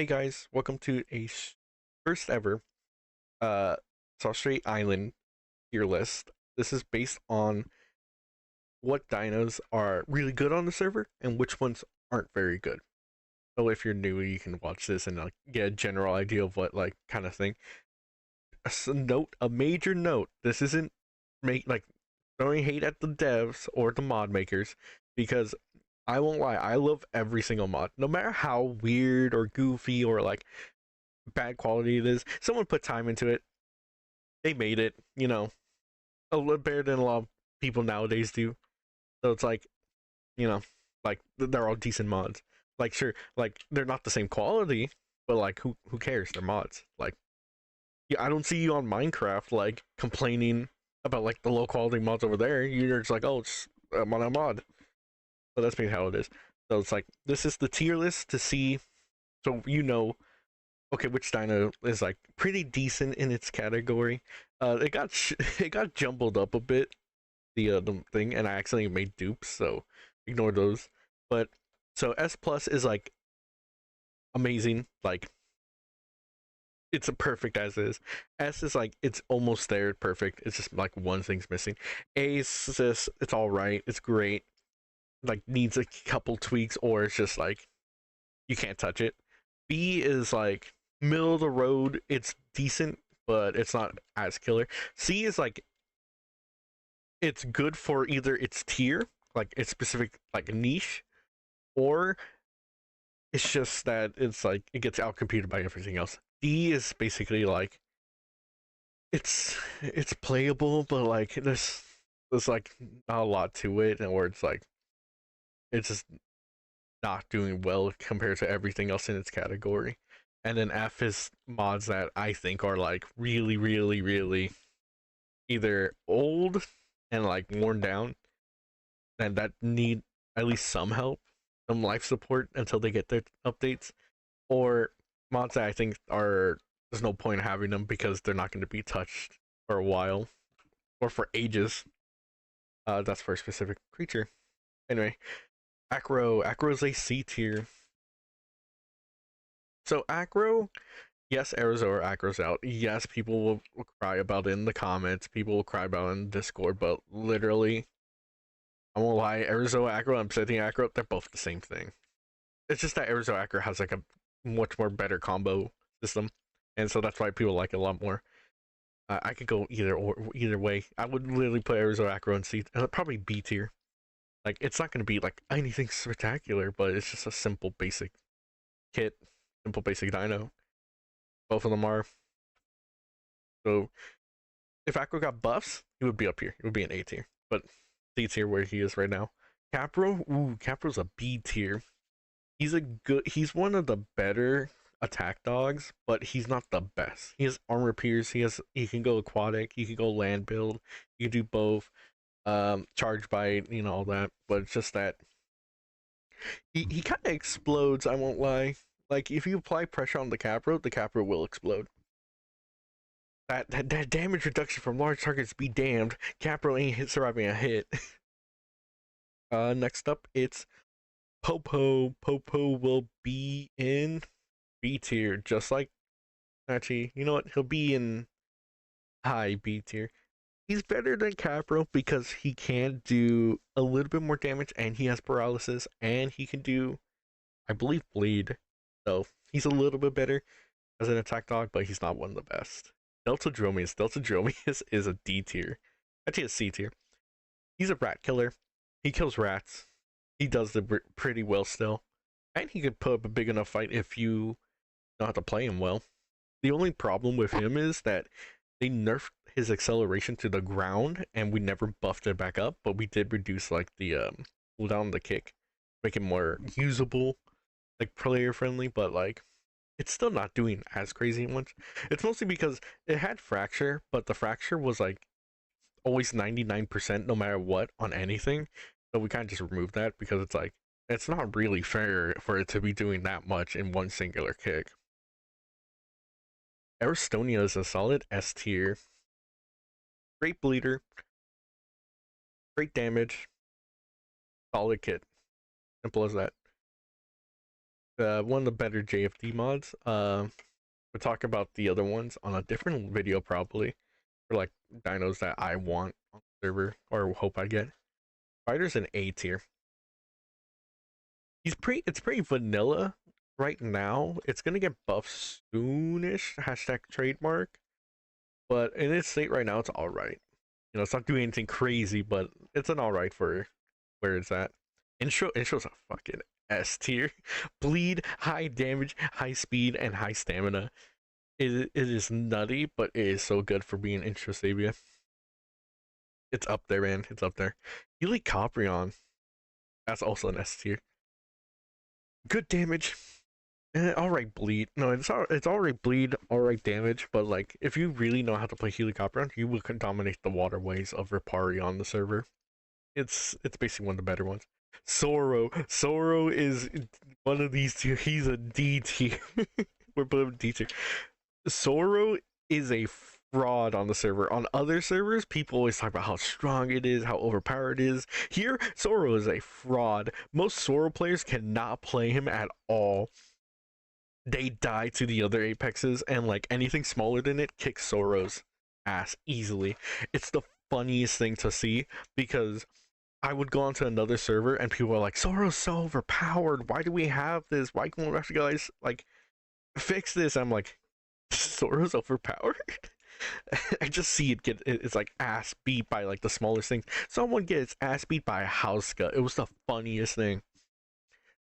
Hey guys, welcome to a first ever uh sastrei Island tier list. This is based on what dinos are really good on the server and which ones aren't very good. So if you're new, you can watch this and get a general idea of what like kind of thing. A major note. This isn't make like throwing hate at the devs or the mod makers because I won't lie, I love every single mod, no matter how weird or goofy or like bad quality it is. Someone put time into it. They made it, a little better than a lot of people nowadays do. So it's like, you know, like they're all decent mods. Like sure, like they're not the same quality, but like who cares? They're mods. Like yeah, I don't see you on Minecraft like complaining about like the low quality mods over there. You're just like, oh, it's a mod. So that's basically how it is. So it's like this is the tier list to see, so okay, which dino is like pretty decent in its category. It got jumbled up a bit, the thing, and I accidentally made dupes, so ignore those. But so S plus is like amazing, like it's a perfect as is. S is like it's almost there, perfect. It's just like one thing's missing. A is just it's all right, it's great. Like needs a couple tweaks, or it's just like you can't touch it. B is like middle of the road. It's decent, but it's not as killer. C is like it's good for either its tier, like its specific like niche, or it's just that it's like it gets outcompeted by everything else. D is basically like it's playable, but like there's like not a lot to it, or it's like it's just not doing well compared to everything else in its category. And then F is mods that I think are like really, really, really either old and like worn down and that need at least some help, some life support until they get their updates, or mods that I think are there's no point in having them because they're not going to be touched for a while or for ages. That's for a specific creature. Anyway, Acro's a C tier. So Acro, yes, Arizona Acro's out. Yes, people will cry about it in the comments. People will cry about it in Discord, but literally, I won't lie, Arizona Acro and Obsidian Acro, they're both the same thing. It's just that Arizona Acro has like a much more better combo system, and so that's why people like it a lot more. I could go either way. I would literally put Arizona Acro in C, probably B tier. Like it's not gonna be like anything spectacular, but it's just a simple basic kit, simple basic dino. Both of them are. So if Acro got buffs, he would be up here. It would be an A tier, but C tier where he is right now. Capro's a B tier. He's one of the better attack dogs, but he's not the best. He has armor pierce. He can go aquatic. He can go land build. You can do both. Charge bite, all that. But it's just that he kind of explodes. I won't lie. Like if you apply pressure on the Capro will explode. That damage reduction from large targets be damned. Capro ain't surviving a hit. Next up, it's Popo. Popo will be in B tier, just like actually, you know what? He'll be in high B tier. He's better than Capro because he can do a little bit more damage, and he has paralysis, and he can do, I believe, bleed. So he's a little bit better as an attack dog, but he's not one of the best. Delta Dromius is a D tier. Actually, a C tier. He's a rat killer. He kills rats. He does the pretty well still, and he could put up a big enough fight if you know how to play him well. The only problem with him is that they nerfed his acceleration to the ground, and we never buffed it back up. But we did reduce like the cooldown on the kick, make it more usable, like player friendly. But like it's still not doing as crazy much. It's mostly because it had fracture, but the fracture was like always 99% no matter what on anything. So we kind of just removed that because it's like it's not really fair for it to be doing that much in one singular kick. Aristonia is a solid S tier. Great bleeder, great damage, solid kit. Simple as that. one of the better JFD mods. We'll talk about the other ones on a different video probably for like dinos that I want on the server or hope I get. Spider's an A tier. It's pretty vanilla right now. It's gonna get buffed soonish. Hashtag trademark. But in its state right now, it's alright. You know, it's not doing anything crazy, but it's an alright for where it's at. Intro's a fucking S tier. Bleed, high damage, high speed, and high stamina. It is nutty, but it is so good for being intro Sabia. It's up there, man. It's up there. Helicoprion. That's also an S tier. Good damage. Alright bleed. No, it's alright bleed, alright damage, but like if you really know how to play Helicoprion, you will dominate the waterways of Ripari on the server. It's basically one of the better ones. Soro is one of these two. He's a D tier. We're both D tier. Soro is a fraud on the server. On other servers, people always talk about how strong it is, how overpowered it is. Here, Soro is a fraud. Most Soro players cannot play him at all. They die to the other Apexes, and like anything smaller than it kicks Soro's ass easily. It's the funniest thing to see because I would go onto another server and people are like, Soro's so overpowered. Why do we have this? Why can't we guys like fix this? I'm like, Soro's overpowered. I just see it it's like ass beat by like the smallest things. Someone gets ass beat by a Hauska. It was the funniest thing.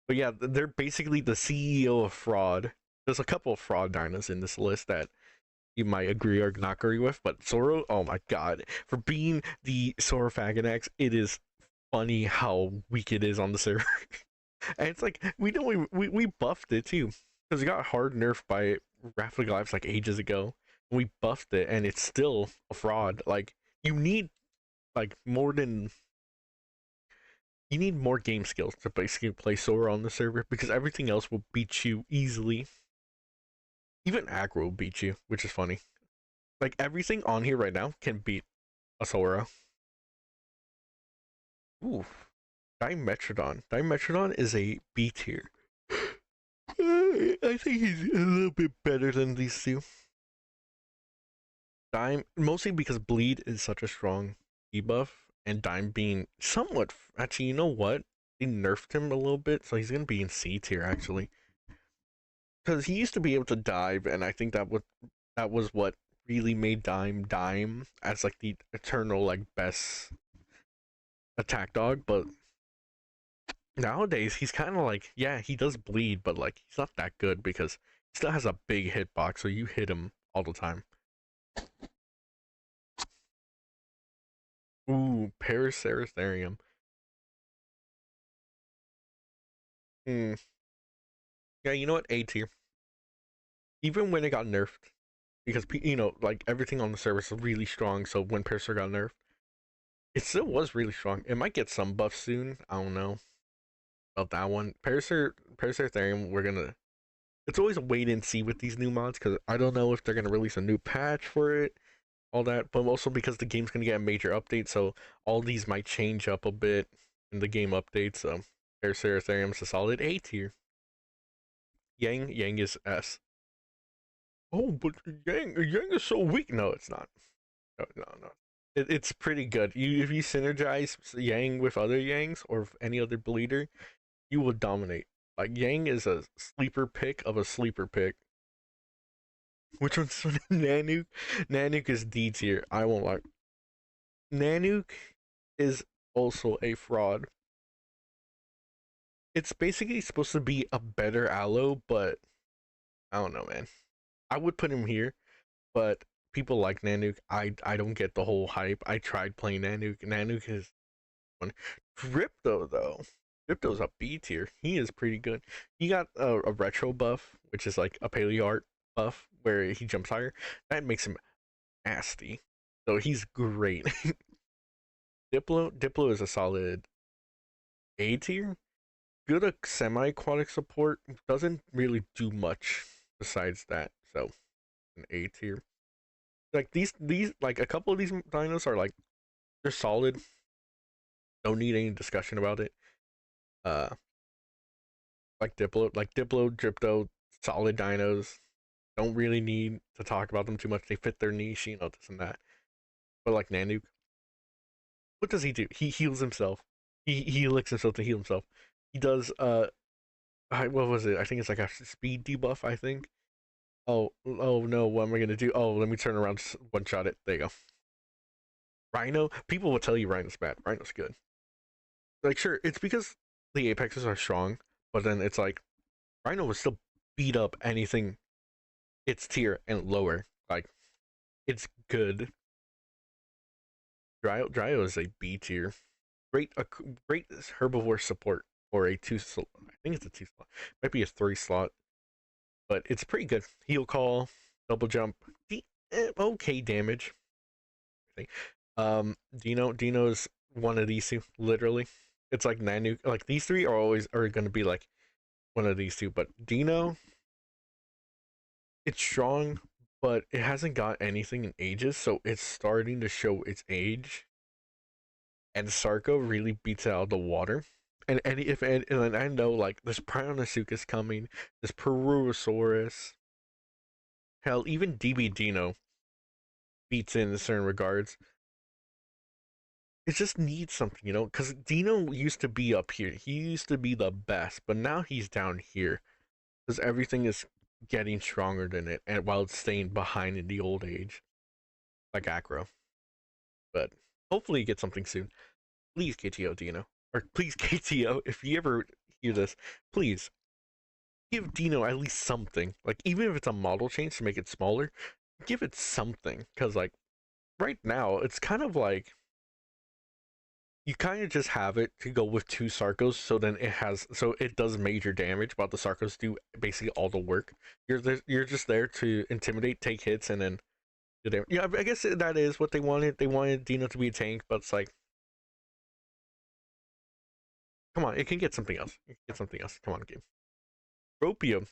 But yeah, they're basically the CEO of fraud. There's a couple of fraud dinos in this list that you might agree or not agree with, but Soro, oh my god, for being the Sorofaganax, it is funny how weak it is on the server. And it's like we buffed it too because it got hard nerfed by Rapid Lives like ages ago. We buffed it and it's still a fraud. Like you need like more than you need more game skills to basically play Sora on the server because everything else will beat you easily. Even aggro will beat you, which is funny. Like everything on here right now can beat a Sora. Ooh, Dimetrodon. Dimetrodon is a B tier. I think he's a little bit better than these two. Dime, mostly because Bleed is such a strong debuff, and Dime being somewhat. Actually, you know what? They nerfed him a little bit, so he's gonna be in C tier actually. Because he used to be able to dive, and I think that was what really made Dime as like the eternal like best attack dog. But nowadays he's kind of like, yeah, he does bleed, but like he's not that good because he still has a big hitbox, so you hit him all the time. Ooh, Paraceratherium. Hmm. Yeah, you know what? A tier. Even when it got nerfed, because you know, like everything on the server is really strong. So when Paracer got nerfed, it still was really strong. It might get some buff soon. I don't know about that one. Paraceratherium, we're gonna. It's always a wait and see with these new mods because I don't know if they're gonna release a new patch for it, all that. But also because the game's gonna get a major update, so all these might change up a bit in the game update. So Paraceratherium's a solid A tier. Yang is S. Oh, but Yang is so weak. No, it's not. No. It's pretty good. If you synergize Yang with other Yangs or any other bleeder, you will dominate. Like Yang is a sleeper pick of a sleeper pick. Which one's Nanook? Nanook is D tier. I won't lie. Nanook is also a fraud. It's basically supposed to be a better Aloe, but I don't know, man. I would put him here, but people like Nanook. I don't get the whole hype. I tried playing Nanook. Nanook is one. Crypto though. Crypto's a B tier. He is pretty good. He got a retro buff, which is like a paleo art buff where he jumps higher. That makes him nasty. So he's great. Diplo is a solid A tier. Good semi aquatic support. Doesn't really do much besides that. So an A tier. Like these like a couple of these dinos are like they're solid. Don't need any discussion about it. Uh Like Diplo, Dripto, solid dinos. Don't really need to talk about them too much. They fit their niche, this and that. But like Nanook, what does he do? He heals himself. He licks himself to heal himself. He does what was it? I think it's like a speed debuff, I think. Oh no, what am I gonna do? Oh, let me turn around, one shot it. There you go. Rhino, people will tell you Rhino's bad. Rhino's good. Like sure, it's because the Apexes are strong, but then it's like Rhino will still beat up anything its tier and lower. Like it's good. Dryo is a B tier. Great herbivore support or a two. I think it's a two slot. Might be a three slot, but it's pretty good. Heal call, double jump, okay damage. Dino's one of these two. Literally, it's like Nanu. Like these three are going to be like one of these two, but Dino, it's strong, but it hasn't got anything in ages, so it's starting to show its age. And Sarko really beats it out of the water. And I know like this Prionosuchus coming, this Perurosaurus, hell, even DB Dino beats it in certain regards. It just needs something, because Dino used to be up here. He used to be the best, but now he's down here because everything is getting stronger than it, and while it's staying behind in the old age, like Acro. But hopefully, you get something soon. Please KTO Dino, or please KTO if you ever hear this, please give Dino at least something. Like even if it's a model change to make it smaller, give it something. Because like right now, it's kind of like you kind of just have it to go with two Sarcos, so it does major damage, while the Sarcos do basically all the work. You're just there to intimidate, take hits, and then do damage. Yeah, I guess that is what they wanted. They wanted Dino to be a tank, but it's like, come on, it can get something else. It can get something else. Come on, game. Tropium.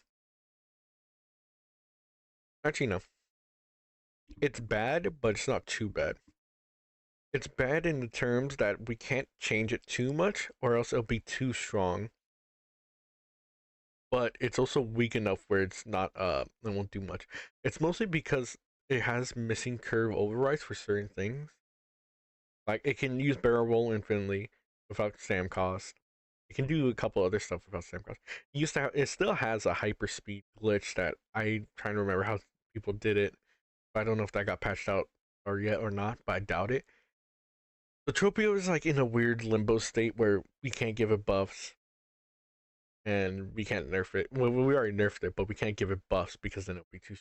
Actually, no. It's bad, but it's not too bad. It's bad in the terms that we can't change it too much, or else it'll be too strong. But it's also weak enough where it's not it won't do much. It's mostly because it has missing curve overrides for certain things. Like it can use barrel roll infinitely without stam cost. It can do a couple other stuff without stam cost. It still has a hyperspeed glitch that I trying to remember how people did it. I don't know if that got patched out or yet or not, but I doubt it. The Tropio is like in a weird limbo state where we can't give it buffs and we can't nerf it. Well, we already nerfed it, but we can't give it buffs because then it'll be too.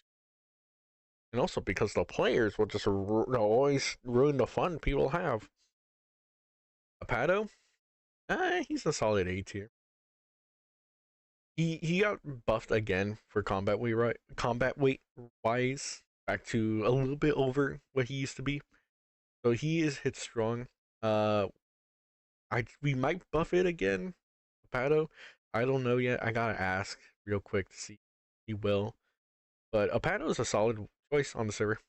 And also because the players will just always ruin the fun people have. Apado, he's a solid A tier. He got buffed again for combat weight, right? Combat weight wise, back to a little bit over what he used to be. So he is hit strong. We might buff it again, Apado. I don't know yet. I gotta ask real quick to see. He will, but Apado is a solid choice on the server.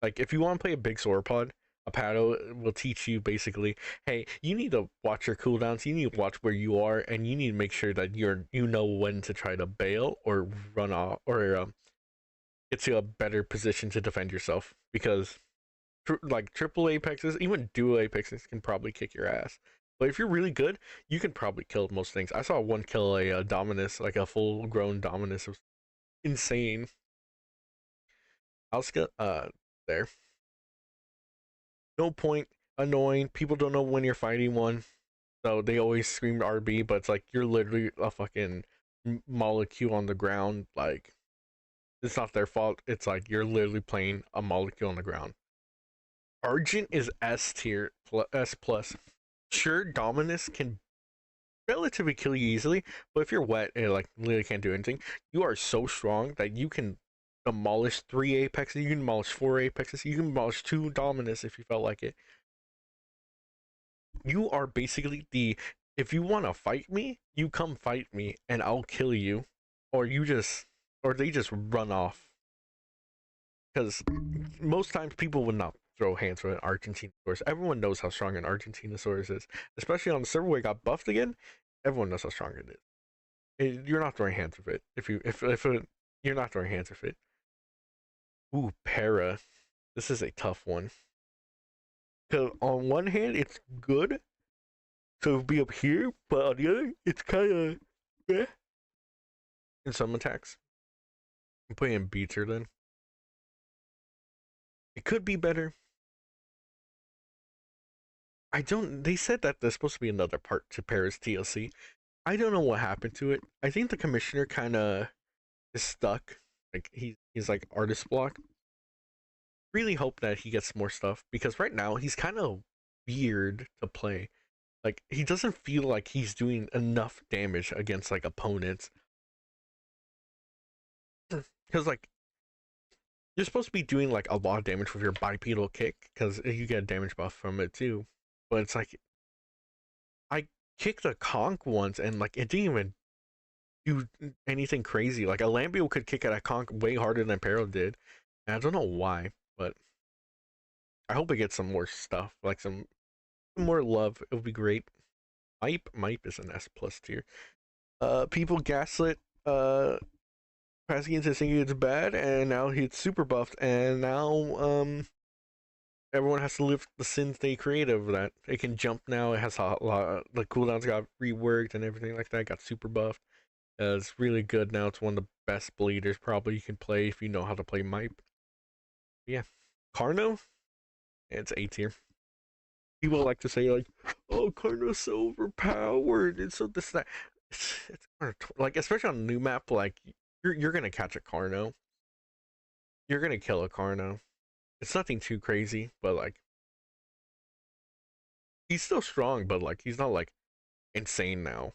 Like if you want to play a big sauropod, Apado will teach you basically, hey, you need to watch your cooldowns. You need to watch where you are, and you need to make sure that you know when to try to bail or run off or get to a better position to defend yourself because like triple apexes, even dual apexes can probably kick your ass. But if you're really good, you can probably kill most things. I saw one kill a Dominus, like a full-grown Dominus. It was insane. Alska, there. No point. Annoying. People don't know when you're fighting one, so they always scream RB. But it's like you're literally a fucking molecule on the ground. Like it's not their fault. It's like you're literally playing a molecule on the ground. Argent is S tier, S plus. Sure, Dominus can relatively kill you easily, but if you're wet and like literally can't do anything, you are so strong that you can demolish 3 apexes, you can demolish 4 apexes, you can demolish 2 Dominus if you felt like it. You are basically if you want to fight me, you come fight me and I'll kill you, or they just run off. Because most times people would not throw hands with an Argentinosaurus. Everyone knows how strong an Argentinosaurus is, especially on the server where it got buffed again. Everyone knows how strong it is. You're not throwing hands with it. You're not throwing hands with it. Ooh, para. This is a tough one. Cause on one hand, it's good, so it'll be up here, but on the other, it's kind of eh. In some attacks. I'm putting in beater then. It could be better. I don't. They said that there's supposed to be another part to Paris TLC. I don't know what happened to it. I think the commissioner kind of is stuck. Like he's like artist block. Really hope that he gets more stuff because right now he's kind of weird to play. Like he doesn't feel like he's doing enough damage against like opponents. Because like you're supposed to be doing like a lot of damage with your bipedal kick because you get a damage buff from it too. But it's like I kicked a conch once and like it didn't even do anything crazy. Like a Lambio could kick at a conch way harder than Pero did. And I don't know why, but I hope it gets some more stuff, like some more love. It would be great. Mipe is an S plus tier. People gaslit passing into thinking it's bad, and now he's super buffed, and now everyone has to live the sins they created of that. It can jump now. It has a lot. The cooldowns got reworked and everything like that. Got super buffed. It's really good now. It's one of the best bleeders probably you can play if you know how to play Mipe. Yeah, Carno. It's A tier. People like to say like, "Oh, Carno's so overpowered. It's so this that." It's like especially on a new map, like you're gonna catch a Carno. You're gonna kill a Carno. It's nothing too crazy, but like he's still strong, but like he's not like insane now.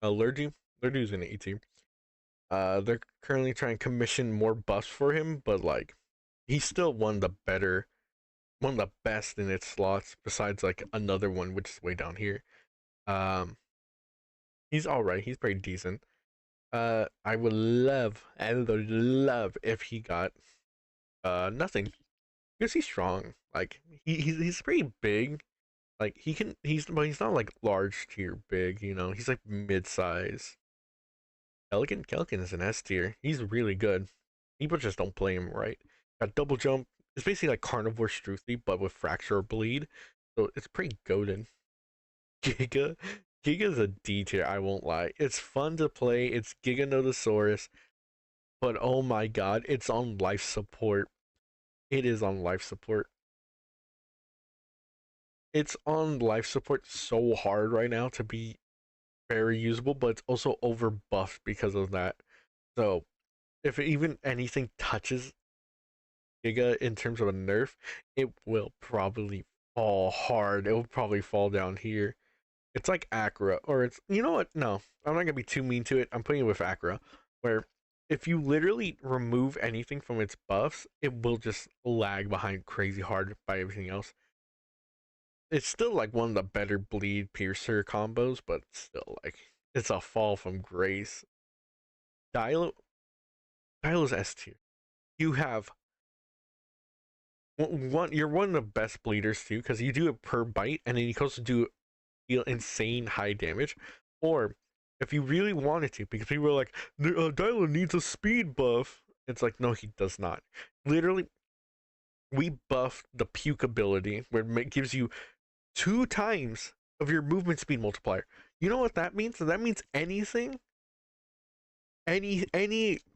Lurdu's an E tier. They're currently trying to commission more buffs for him, but like he's still one of the best in its slots. Besides like another one, which is way down here. Um, he's all right. He's pretty decent. I would love if he got nothing because he's strong. Like he's pretty big. Like but he's not like large tier big. You know, he's like mid size. Kelkin is an S tier. He's really good. People just don't play him right. Got double jump. It's basically like carnivore Struthy, but with fracture or bleed. So it's pretty goaded. Giga. Giga's a D tier, I won't lie. It's fun to play. It's Giganotosaurus. But oh my god, it's on life support. It is on life support. It's on life support so hard right now to be very usable, but it's also over buffed because of that. So if even anything touches Giga in terms of a nerf, it will probably fall hard. It will probably fall down here. It's like Acra, or it's you know what? No, I'm not gonna be too mean to it. I'm putting it with Acra, where if you literally remove anything from its buffs, it will just lag behind crazy hard by everything else. It's still like one of the better bleed piercer combos, but still like it's a fall from grace. Dilo, Dilo's S tier. You have one. You're one of the best bleeders too, because you do it per bite, and then you can also do deal insane high damage. Or if you really wanted to, because people were like, Dilo needs a speed buff. It's like, no, he does not. Literally, we buffed the puke ability, where it gives you 2 times of your movement speed multiplier. You know what that means? That means any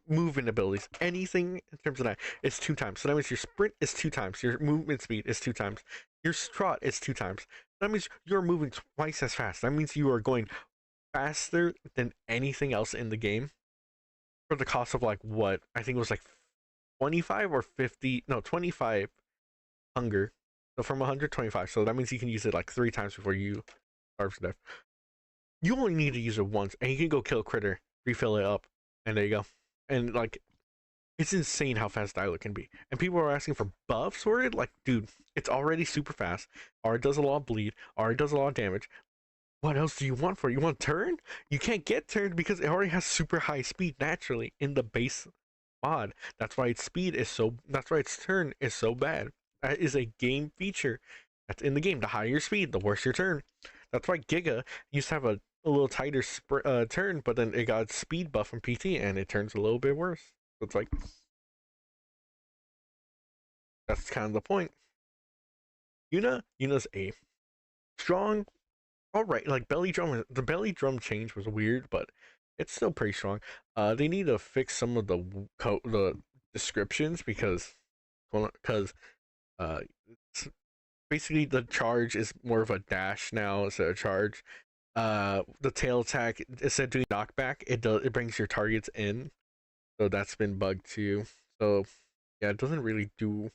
movement abilities, anything in terms of that, is 2 times. So that means your sprint is 2 times, your movement speed is 2 times, your trot is 2 times. That means you're moving twice as fast. That means you are going faster than anything else in the game for the cost of like what I think it was like 25 or 50, no 25 hunger. So from 125. So that means you can use it like 3 times before you starve to death. You only need to use it once, and you can go kill a critter, refill it up, and there you go. And like, it's insane how fast Dialect can be. And people are asking for buffs for it. Like, dude, it's already super fast. Already does a lot of bleed. Already does a lot of damage. What else do you want for it? You want turn? You can't get turned because it already has super high speed naturally in the base mod. That's why its speed is so. That's why its turn is so bad. That is a game feature. That's in the game. The higher your speed, the worse your turn. That's why Giga used to have a little tighter turn, but then it got speed buff from PT and it turns a little bit worse. So it's like that's kind of the point. Yuna's a strong, all right. Like belly drum, the belly drum change was weird, but it's still pretty strong. They need to fix some of the descriptions because uh, basically the charge is more of a dash now instead of charge. The tail attack instead of doing knockback, it brings your targets in, so that's been bugged too. So yeah, it doesn't really do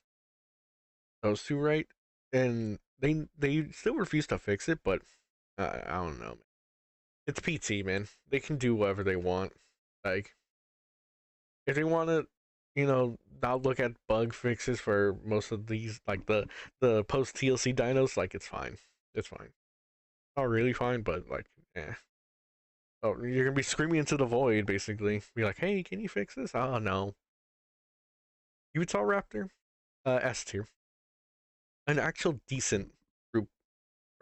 those two right, and they still refuse to fix it. But I don't know. It's PT, man. They can do whatever they want. Like if they want to, not look at bug fixes for most of these, like the post TLC dinos, like it's fine. It's fine. Not really fine, but like, eh. Oh, you're gonna be screaming into the void, basically. Be like, hey, can you fix this? Oh no. Utah Raptor, S tier, an actual decent group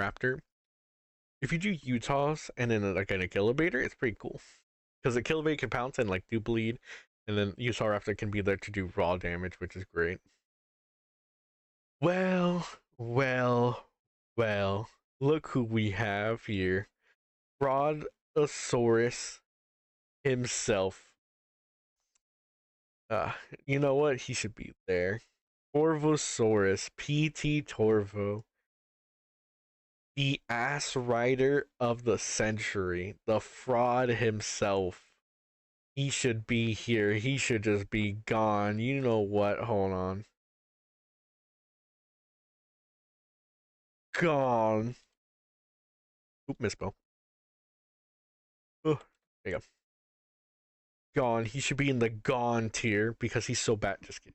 Raptor. If you do Utahs and then like an Kilobator, it's pretty cool because the Kilobator can pounce and like do bleed, and then Utah Raptor can be there to do raw damage, which is great. Well, well, well. Look who we have here. Brodosaurus himself. Uh, you know what? He should be there. Torvosaurus, PT Torvo, the ass rider of the century, the fraud himself. He should be here. He should just be gone. You know what? Hold on. Gone. Oop, misspell. Oh, there you go. Gone. He should be in the gone tier because he's so bad. Just kidding.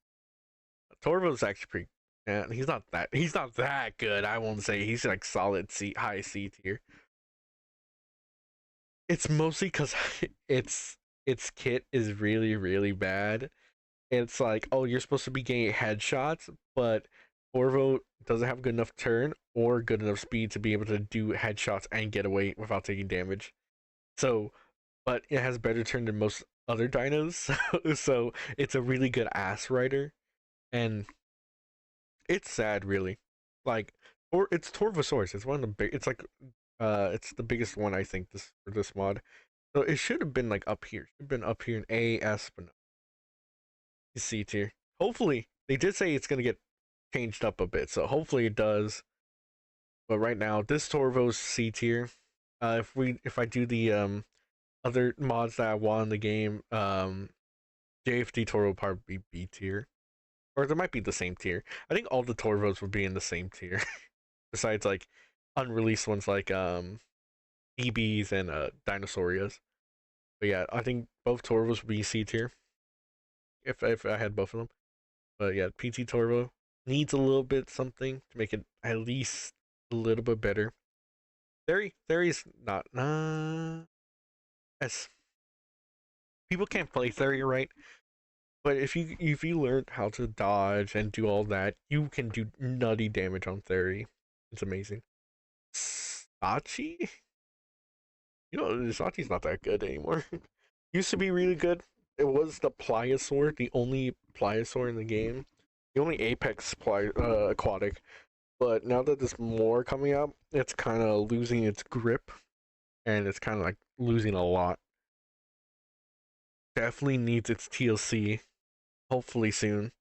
Torvo's actually pretty. Yeah, he's not that. He's not that good. I won't say he's like solid C, high C tier. It's mostly because its kit is really really bad. It's like, oh, you're supposed to be getting headshots, but Torvo doesn't have good enough turn or good enough speed to be able to do headshots and get away without taking damage. So, but it has better turn than most other dinos, so it's a really good ass rider, and it's sad, really. Like, or it's Torvosaurus. It's one of the big. It's like, it's the biggest one I think this for this mod. So it should have been like up here. Should have been up here in A, S, but no, C tier. Hopefully, they did say it's gonna get changed up a bit, so hopefully it does. But right now, this Torvo's C tier. If I do the other mods that I want in the game, JFD Torvo will probably be B tier, or there might be the same tier. I think all the Torvos would be in the same tier, besides like unreleased ones like EBs and Dinosaurias. But yeah, I think both Torvos would be C tier if I had both of them. But yeah, PT Torvo needs a little bit something to make it at least a little bit better. Theory's not as people can't play Theory right, but if you learn how to dodge and do all that, you can do nutty damage on Theory. It's amazing. Sachi? Sachi's not that good anymore. Used to be really good. It was the Pliosaur, the only Pliosaur in the game, the only Apex aquatic. But now that there's more coming up, it's kind of losing its grip, and it's kind of like losing a lot. Definitely needs its TLC, hopefully soon.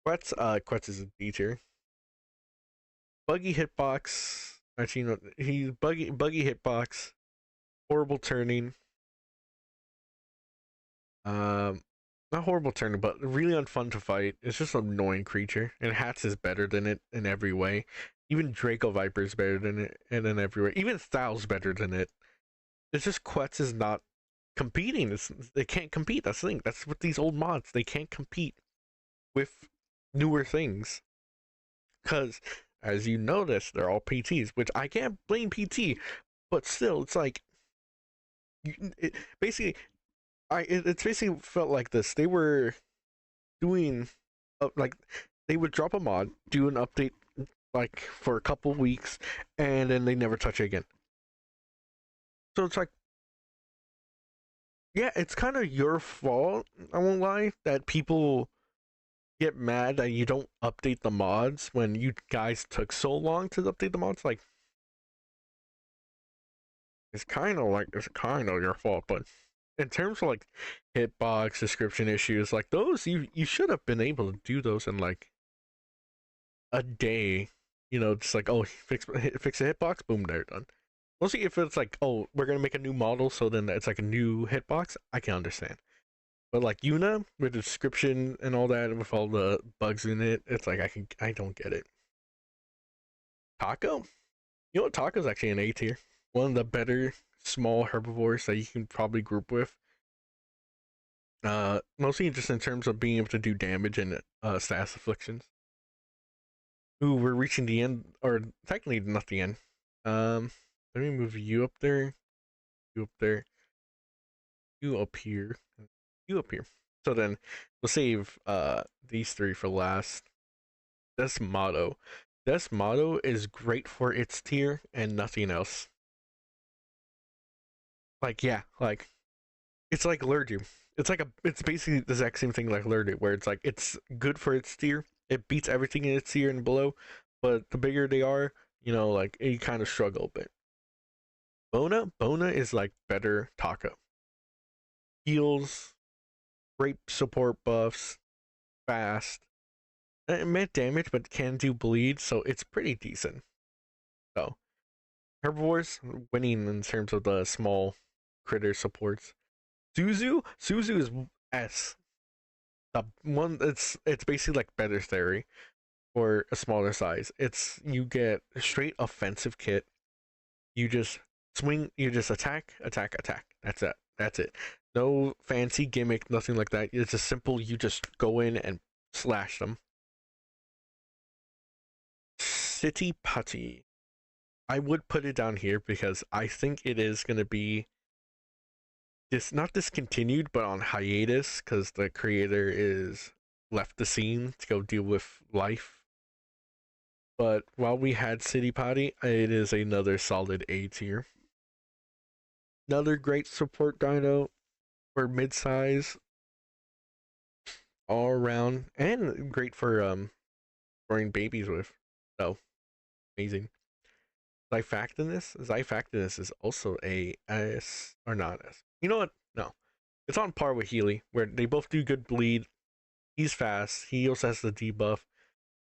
Quetz is a D tier. Buggy hitbox. Actually, no, he's buggy hitbox. Horrible turning. Um, Not horrible turning, but really unfun to fight. It's just an annoying creature, and Hats is better than it in every way. Even Draco Viper is better than it, and in every way. Even Style's better than it. It's just Quetz is not competing. They can't compete. That's the thing. That's with these old mods. They can't compete with newer things. Because, as you notice, they're all PTs, which I can't blame PT, but still, it's like, basically, it's basically felt like this. They were doing, like, they would drop a mod, do an update like for a couple weeks, and then they never touch it again. So it's like, yeah, it's kind of your fault. I won't lie that people get mad that you don't update the mods when you guys took so long to update the mods. Like, it's kind of your fault, but in terms of like hitbox description issues, like those you should have been able to do those in like a day. You know, just like, oh, fix a hitbox, boom, they're done. Mostly if it's like, oh, we're gonna make a new model, so then it's like a new hitbox, I can understand. But like Yuna with the description and all that, with all the bugs in it, it's like I don't get it. Taco, you know what? Taco's actually an A tier. One of the better small herbivores that you can probably group with. Mostly just in terms of being able to do damage and status afflictions. Ooh, we're reaching the end, or technically not the end. Let me move you up there, you up there, you up here, you up here. So then we'll save these three for last. Desmotto. Desmotto is great for its tier and nothing else. Like, yeah, like it's like Lurdu. It's basically the exact same thing like Lurdu, where it's like it's good for its tier. It beats everything in its tier and below, but the bigger they are, you know, like you kind of struggle a bit. Bona is like better Taco. Heals, great support buffs, fast, mid damage, but can do bleed, so it's pretty decent. So herbivores winning in terms of the small critter supports. Suzu is S. The one it's basically like better theory for a smaller size. It's you get a straight offensive kit. You just swing, you just attack, attack, attack. That's it. That's it. No fancy gimmick, nothing like that. It's just simple. You just go in and slash them. City Putty. I would put it down here because I think it is going to be not discontinued, but on hiatus because the creator is left the scene to go deal with life. But while we had City Potty, it is another solid A tier. Another great support dino for mid-size, all around, and great for growing babies with. So amazing. Zyphactinus is also a S or not S. You know what? No, it's on par with Healy, where they both do good bleed. He's fast. He also has the debuff.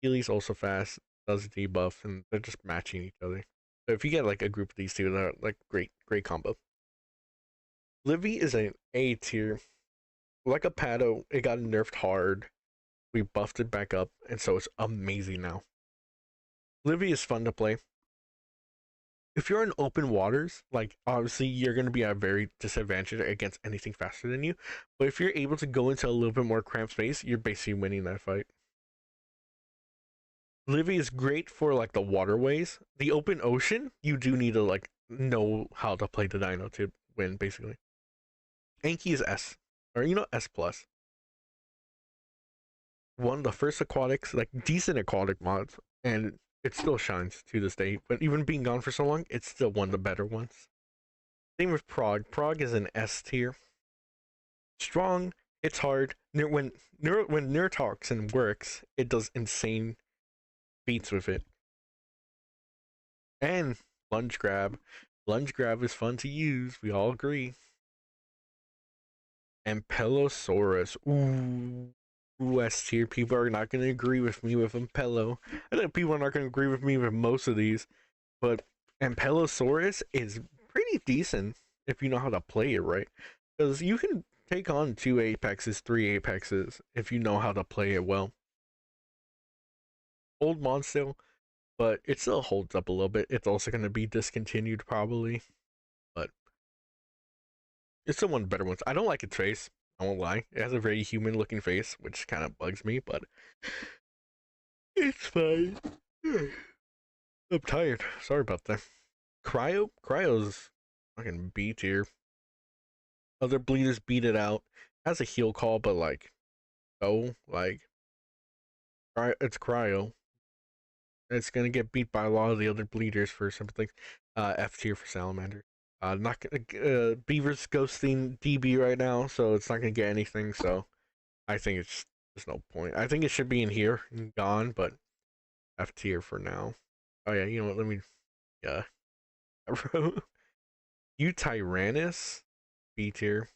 Healy's also fast, does debuff, and they're just matching each other. So if you get like a group of these two, they're like great combo. Livy is an A tier. Like a Pato, it got nerfed hard. We buffed it back up, and so it's amazing now. Livy is fun to play. If you're in open waters, like obviously you're going to be at a very disadvantage against anything faster than you. But if you're able to go into a little bit more cramped space, you're basically winning that fight. Livy is great for like the waterways. The open ocean, you do need to like know how to play the dino to win, basically. Anki is S, or you know S plus. One of the first aquatics, like decent aquatic mods, and it still shines to this day. But even being gone for so long, it's still one of the better ones. Same with Prague. Prague is an S tier. Strong, it's hard. When neurotoxin works, it does insane feats with it. And lunge grab. Lunge grab is fun to use. We all agree. Ampelosaurus. Ooh, S tier. People are not going to agree with me with Ampelo. I think people are not going to agree with me with most of these. But Ampelosaurus is pretty decent if you know how to play it right. Because you can take on 2 apexes, 3 apexes if you know how to play it well. Old monster, but it still holds up a little bit. It's also going to be discontinued probably. But it's still one of the better ones. I don't like its face. I won't lie. It has a very human looking face, which kind of bugs me, but it's fine. I'm tired. Sorry about that. Cryo's fucking B tier. Other bleeders beat it out. Has a heal call, but like, oh, like, it's cryo. It's gonna get beat by a lot of the other bleeders for simple things. F tier for salamander. Not Beaver's ghosting DB right now, so it's not gonna get anything. So I think there's no point. I think it should be in here and gone, but F tier for now. Oh yeah, you know what? Let me yeah. You Tyrannus B tier.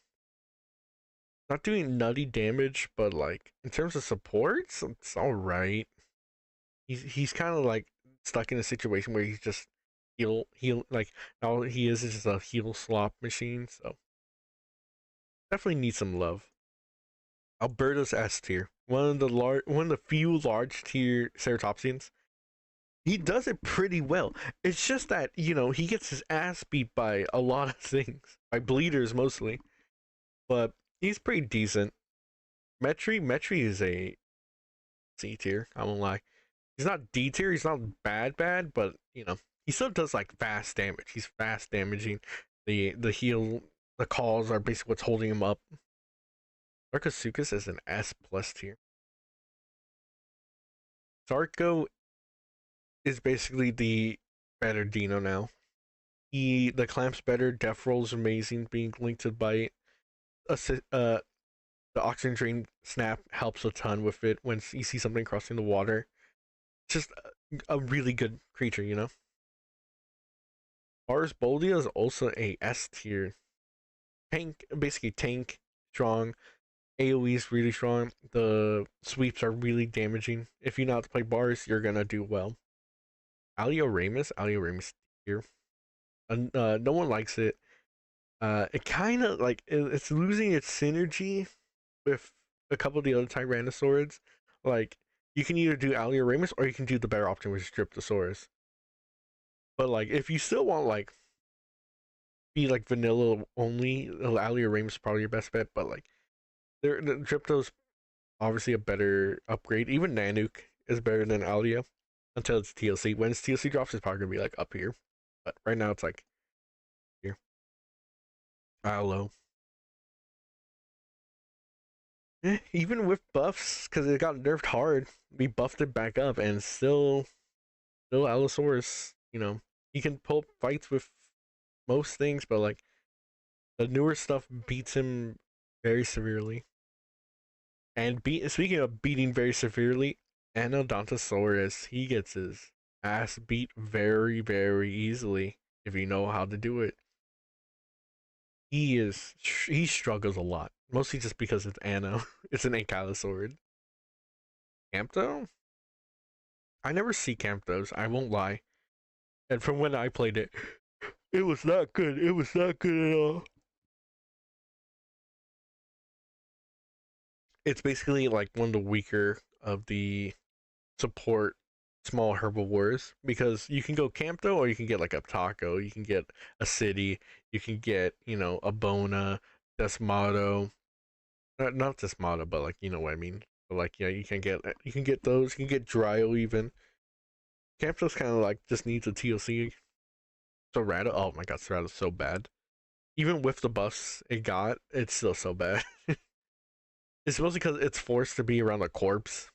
Not doing nutty damage, but like in terms of supports, it's all right. He's kind of like stuck in a situation where he's just heal like all he is just a heal slop machine. So definitely needs some love. Alberto's S tier, one of the few large tier ceratopsians. He does it pretty well. It's just that he gets his ass beat by a lot of things, by bleeders mostly, but he's pretty decent. Metri is a C tier. I won't lie. He's not D tier. He's not bad, but he still does like fast damage. He's fast damaging. The heal, the calls are basically what's holding him up. Sarcosuchus is an S plus tier. Sarco is basically the better Dino now. The clamp's better. Death roll's amazing. Being linked to bite. The oxygen drain snap helps a ton with it when you see something crossing the water. It's just a really good creature. Ars Boldia is also a S tier. Tank, basically tank, strong. AoE is really strong. The sweeps are really damaging. If you know how to play bars, you're gonna do well. Alio Ramus here. No one likes it. It kind of like it's losing its synergy with a couple of the other Tyrannosaurids. Like you can either do Alio Ramus or you can do the better option, which is Dryptosaurus. But like if you still want like be like vanilla only, Alio Ramus is probably your best bet. But like the Drypto's obviously a better upgrade. Even Nanook is better than Alia until it's TLC. When it's TLC drops, it's probably gonna be like up here. But right now it's like here. Low. Even with buffs, because it got nerfed hard, we buffed it back up, and still Allosaurus. He can pull fights with most things, but like the newer stuff beats him very severely. And speaking of beating very severely, Anodontosaurus, he gets his ass beat very, very easily if you know how to do it. He struggles a lot, mostly just because it's Anno. It's an Ankylosaurid. Campto? I never see Camptos. I won't lie. And from when I played it, it was not good. It was not good at all. It's basically like one of the weaker of the support small herbivores because you can go Campto or you can get like a Taco, you can get a City, you can get a Bona, Desmado, not Desmado, but like you know what I mean. But like yeah, you can get those, you can get Dryo even. Campto's kind of like just needs a TLC. Serrata, oh my god, Serrata's so bad. Even with the buffs it's still so bad. It's mostly because it's forced to be around a corpse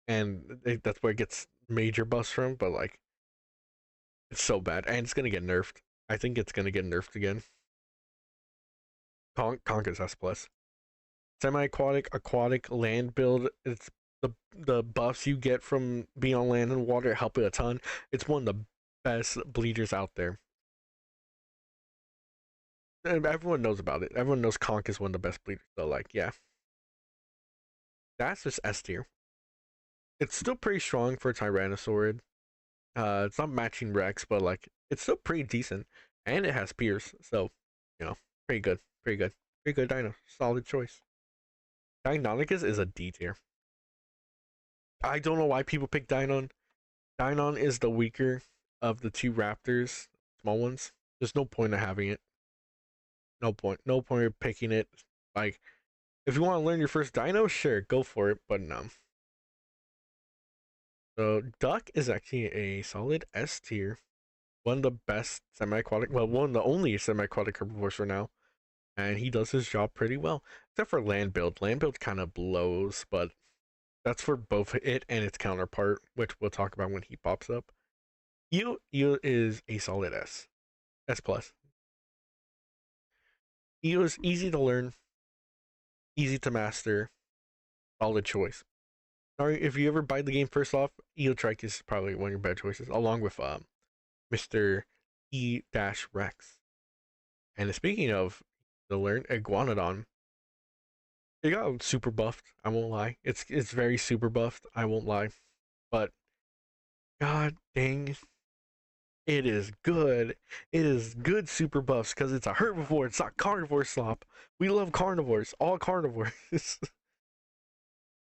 and that's where it gets major buffs from. But like, it's so bad, and it's gonna get nerfed. I think it's gonna get nerfed again. Conk is S plus. Semi-aquatic, aquatic, land build. It's the buffs you get from being on land and water help it a ton. It's one of the best bleeders out there. And everyone knows about it. Everyone knows Conk is one of the best bleeders. So like, yeah, that's just S tier. It's still pretty strong for a Tyrannosaurid. It's not matching Rex, but like it's still pretty decent, and it has Pierce, so pretty good, pretty good, pretty good Dino. Solid choice. Deinonychus is a D tier. I don't know why people pick Dynon. Dynon is the weaker of the two Raptors, small ones. There's no point of having it. No point. No point of picking it. Like, if you want to learn your first Dino, sure, go for it, but no. So Duck is actually a solid S tier. One of the best semi-aquatic, well, one of the only semi-aquatic herbivores for now, and he does his job pretty well. Except for land build. Land build kind of blows, but That's for both it and its counterpart, which we'll talk about when he pops up. Eel is a solid S. S plus. Eel is easy to learn, easy to master, solid choice. Alright, if you ever buy the game first off, Eel Trike is probably one of your better choices, along with Mr. E-Rex. And speaking of the learn Iguanodon, it got super buffed. I won't lie. It's very super buffed. I won't lie, but god dang, it is good. It is good super buffs because it's a herbivore. It's not carnivore slop. We love carnivores. All carnivores.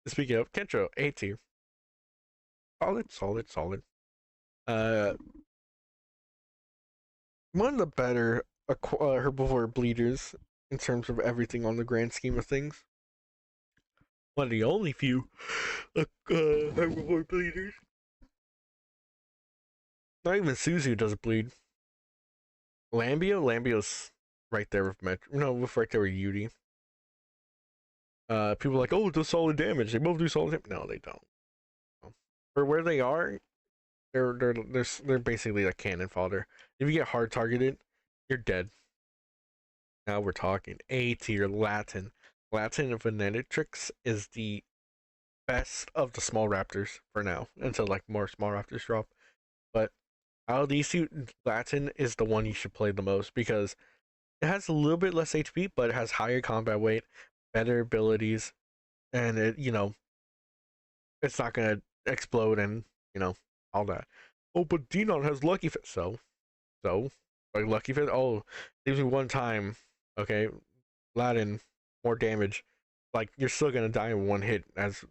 Speaking of Kentro, A tier. Solid, solid, solid. Uh, one of the better herbivore bleeders in terms of everything on the grand scheme of things. One of the only few herbivore bleeders. Not even Suzu does bleed. Lambio's right there with Metro. No, with right there with Yudi. People are like, oh, it does solid damage. They both do solid damage. No, they don't. For where they are, they're basically like cannon fodder. If you get hard targeted, you're dead. Now we're talking A tier Latin. Latin Venetrix is the best of the small raptors for now, until like more small raptors drop. But out of these two, Latin is the one you should play the most because it has a little bit less HP, but it has higher combat weight, better abilities, and it's not gonna explode and all that. Oh, but Dinon has Lucky Fit, so like Lucky Fit. Oh, leaves me one time. Okay, Latin, more damage. Like you're still gonna die in one hit as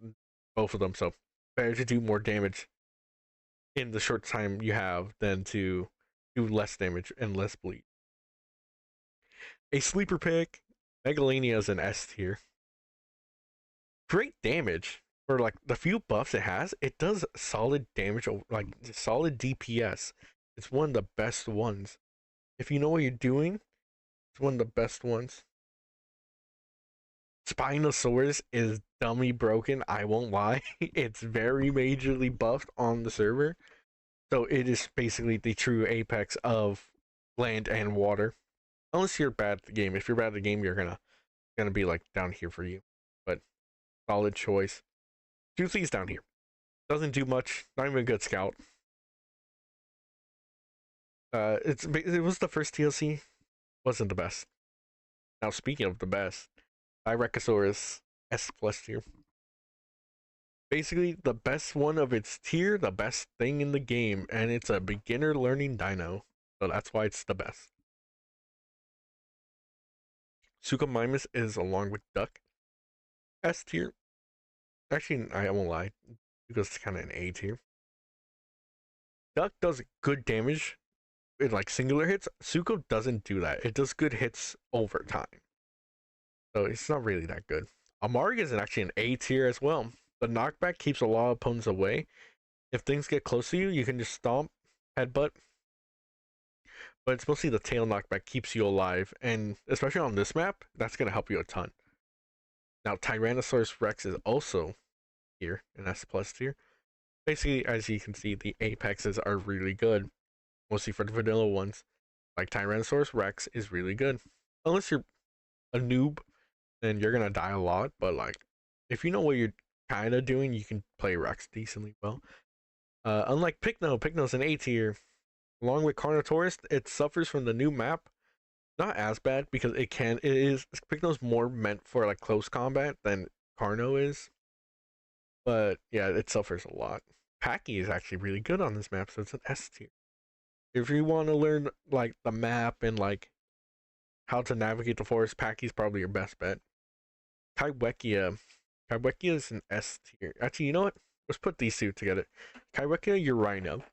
both of them. So better to do more damage in the short time you have than to do less damage and less bleed. A sleeper pick, Megalania is an S tier. Great damage for like the few buffs it has. It does solid damage, like solid DPS. It's one of the best ones. If you know what you're doing, it's one of the best ones. Spinosaurus is dummy broken. I won't lie. It's very majorly buffed on the server. So it is basically the true apex of land and water. Unless you're bad at the game. If you're bad at the game, you're gonna be like down here for you. But solid choice. Toothley's down here. Doesn't do much. Not even a good scout. It was the first TLC. Wasn't the best. Now speaking of the best, Tyrannosaurus S plus tier. Basically the best one of its tier, the best thing in the game, and it's a beginner learning dino. So that's why it's the best. Suchomimus is along with Duck. S tier. Actually, I won't lie. Because it's kind of an A tier. Duck does good damage in like singular hits. Suko doesn't do that. It does good hits over time. So it's not really that good. Amarg is actually an A tier as well. The knockback keeps a lot of opponents away. If things get close to you, you can just stomp, headbutt. But it's mostly the tail knockback keeps you alive. And especially on this map, that's going to help you a ton. Now, Tyrannosaurus Rex is also here in S plus tier. Basically, as you can see, the apexes are really good. Mostly for the vanilla ones. Like Tyrannosaurus Rex is really good. Unless you're a noob, then you're gonna die a lot. But like, if you know what you're kind of doing, you can play Rex decently well. Unlike Pycno's an A tier. Along with Carnotaurus, it suffers from the new map. Not as bad because Pycno's more meant for like close combat than Carno is. But yeah, it suffers a lot. Packy is actually really good on this map, so it's an S tier. If you want to learn like the map and like how to navigate the forest, Packy's probably your best bet. Kaiwekia. Kaiwekia is an S tier. Actually, you know what? Let's put these two together. Kaiwekia, your Rhino.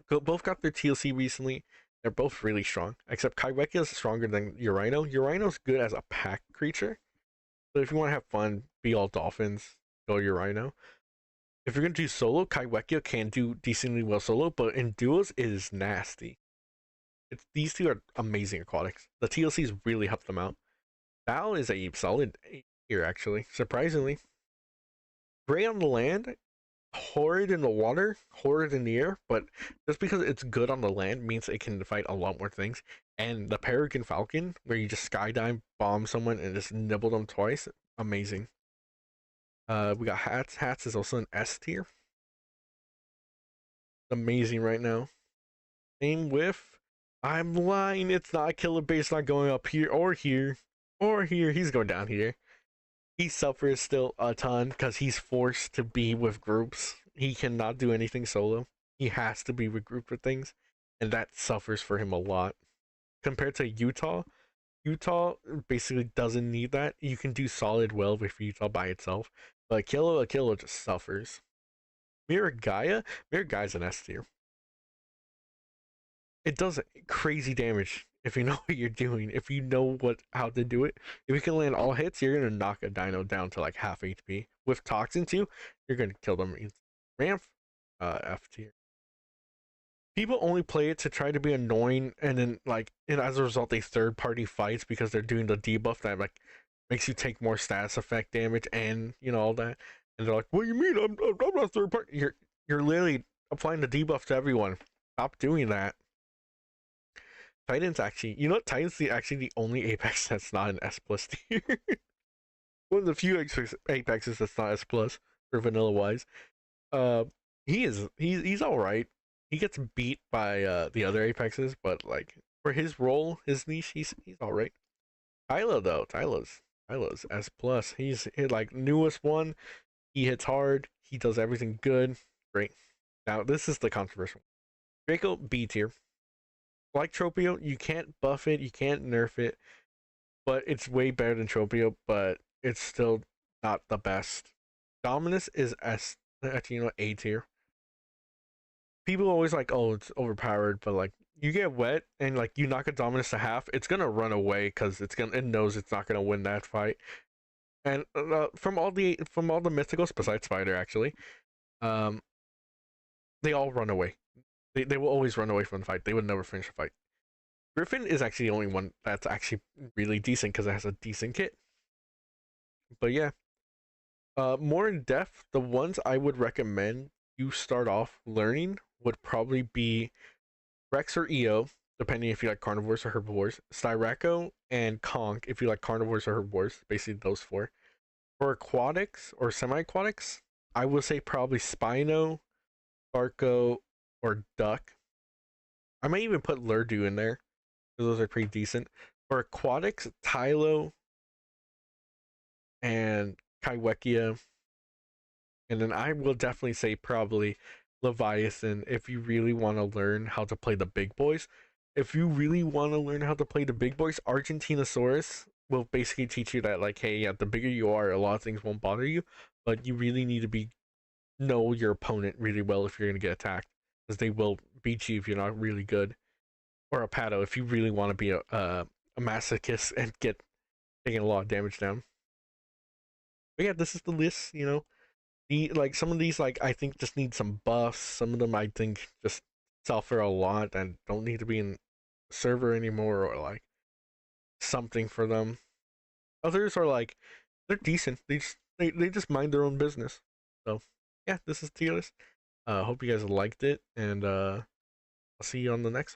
Both got their TLC recently. They're both really strong. Except Kaiwekia is stronger than your Rhino. Your Rhino's good as a pack creature. So if you want to have fun, be all dolphins, go your Rhino. If you're going to do solo, Kaiwekia can do decently well solo, but in duos, it is nasty. These two are amazing aquatics. The TLCs really help them out. Val is a solid A tier, actually, surprisingly. Gray on the land, horrid in the water, horrid in the air, but just because it's good on the land means it can fight a lot more things. And the Peregrine Falcon, where you just skydive, bomb someone, and just nibble them twice, amazing. We got hats. Hats is also an S tier. Amazing right now. Same with. I'm lying. It's not killer base not going up here or here or here. He's going down here. He suffers still a ton because he's forced to be with groups. He cannot do anything solo. He has to be with group with things, and that suffers for him a lot. Compared to Utah, Utah basically doesn't need that. You can do solid well with Utah by itself, but Aquilo just suffers. Miragaia, an S tier. It does crazy damage if you know what you're doing. If you know how to do it. If you can land all hits, you're gonna knock a dino down to like half HP. With Toxin too, you're gonna kill them. Ramp, F tier. People only play it to try to be annoying, and then and as a result, they third party fights because they're doing the debuff that like makes you take more status effect damage and all that. And they're like, "What do you mean? I'm not third party." You're literally applying the debuff to everyone. Stop doing that. Titan's actually, Titan's actually the only Apex that's not an S plus tier. One of the few Apexes that's not S plus for vanilla wise. Uh, he's all right. He gets beat by the other Apexes, but like for his role, his niche, he's all right. Tylo's S plus. He's like newest one. He hits hard. He does everything good. Great. Now this is the controversial. Draco B tier. Like Tropio, you can't buff it, you can't nerf it, but it's way better than Tropio, but it's still not the best. Dominus is actually A tier. People always like, oh, it's overpowered, but like you get wet and like you knock a Dominus to half, it's gonna run away because it knows it's not gonna win that fight. And from all the mythicals besides Spider actually, um, they all run away. They will always run away from the fight. They would never finish a fight. Griffin is actually the only one that's actually really decent because it has a decent kit. But yeah, more in depth, the ones I would recommend you start off learning would probably be Rex or EO, depending if you like carnivores or herbivores. Styraco and Conk if you like carnivores or herbivores. Basically those four. For aquatics or semi-aquatics, I would say probably Spino, Barco, or Duck. I might even put Lurdu in there. Those are pretty decent. For aquatics, Tylo and Kaiwekia. And then I will definitely say probably Leviathan if you really want to learn how to play the big boys. If you really want to learn how to play the big boys, Argentinosaurus will basically teach you that, like, hey, yeah, the bigger you are, a lot of things won't bother you, but you really need to know your opponent really well if you're going to get attacked, because they will beat you if you're not really good. Or a Pato if you really want to be a masochist and get taking a lot of damage down. But yeah, this is the list. Some of these I think just need some buffs. Some of them I think just suffer a lot and don't need to be in server anymore, or like something for them. Others are like they're decent. They just mind their own business. So yeah, this is tier list. Hope you guys liked it, and I'll see you on the next one.